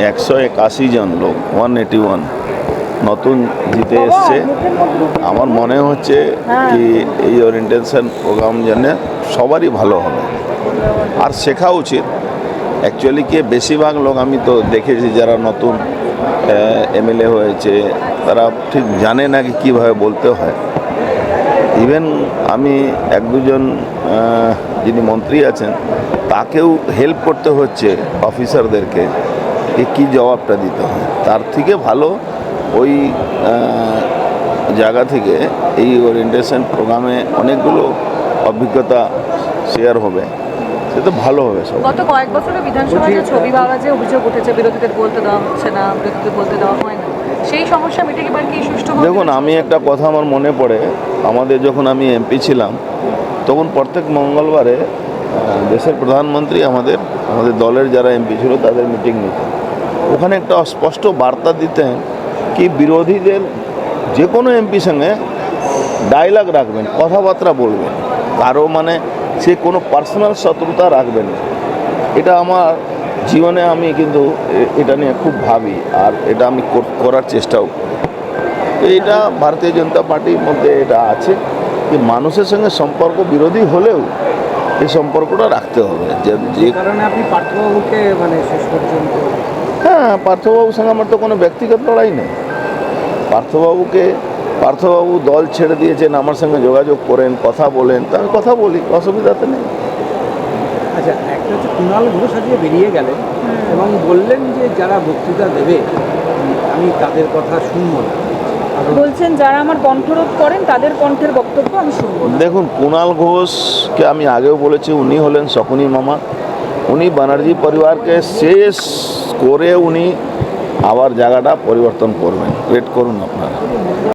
181 জন লোক 181 নতুন জিতে এসছে। আমার মনে হচ্ছে কি এই ওরিয়েন্টেশন প্রোগ্রাম জন্য সবারই ভালো হবে আর শেখা উচিত। অ্যাকচুয়ালি কি বেশিরভাগ লোক আমি তো দেখেছি যারা নতুন এমএলএ হয়েছে তারা ঠিক জানে না কি কীভাবে বলতে হয়। ইভেন আমি এক দুজন যিনি মন্ত্রী আছেন তাকেও হেল্প করতে হচ্ছে অফিসারদেরকে কী জবাবটা দিতে হয়। তার থেকে ভালো ওই জায়গা থেকে এই ওরিয়েন্টেশন প্রোগ্রামে অনেকগুলো অভিজ্ঞতা শেয়ার হবে, সে তো ভালো হবে সব। গত কয়েক বছরে বিধানসভায় যে ছবি ভাঙা যে অভিযোগ উঠেছে, বিরোধীদের বলতে দেওয়া হচ্ছে না, বিরোধীদের বলতে দেওয়া হয় না, সেই সমস্যা মিটে এবার কি সুষ্ঠু? দেখুন, আমি একটা কথা আমার মনে পড়ে, আমাদের যখন আমি এমপি ছিলাম তখন প্রত্যেক মঙ্গলবারে দেশের প্রধানমন্ত্রী আমাদের দলের যারা এমপি ছিল তাদের মিটিং নিতেন। ওখানে একটা স্পষ্ট বার্তা দিতেন কি বিরোধীদের যে কোনো এমপির সঙ্গে ডায়লগ রাখবেন, কথাবার্তা বলবেন, কারো মানে সে কোনো পার্সোনাল শত্রুতা রাখবেন না। এটা আমার জীবনে আমি কিন্তু এটা নিয়ে খুব ভাবি আর এটা আমি করার চেষ্টাও করি। তো এটা ভারতীয় জনতা পার্টির মধ্যে এটা আছে যে মানুষের সঙ্গে সম্পর্ক বিরোধী হলেও এই সম্পর্কটা রাখতে হবে। যে কারণে আপনি পার্থবাবুকে মানে শেষ পর্যন্ত, হ্যাঁ, পার্থবাবুর সঙ্গে আমার তো কোনো ব্যক্তিগত লড়াই নেই। পার্থবাবু দল ছেড়ে দিয়েছেন, আমার সঙ্গে যোগাযোগ করেন, কথা বলেন, তা আমি কথা বলি, অসুবিধাতে নেই। আচ্ছা, একটা হচ্ছে কুণাল ঘোষ আজকে বেরিয়ে গেলেন এবং বললেন যে যারা বক্তৃতা দেবে আমি তাদের কথা শুনবো না। বলছেন যারা আমার কণ্ঠরোধ করেন তাদের কণ্ঠের বক্তব্য আমি শুনবো না। দেখুন, কুণাল ঘোষকে আমি আগেও বলেছি, উনি হলেন শকুনি মামা। উনি ব্যানার্জি পরিবারকে শেষ করে উনি আবার জায়গাটা পরিবর্তন করবেন। ওয়েট করুন আপনারা।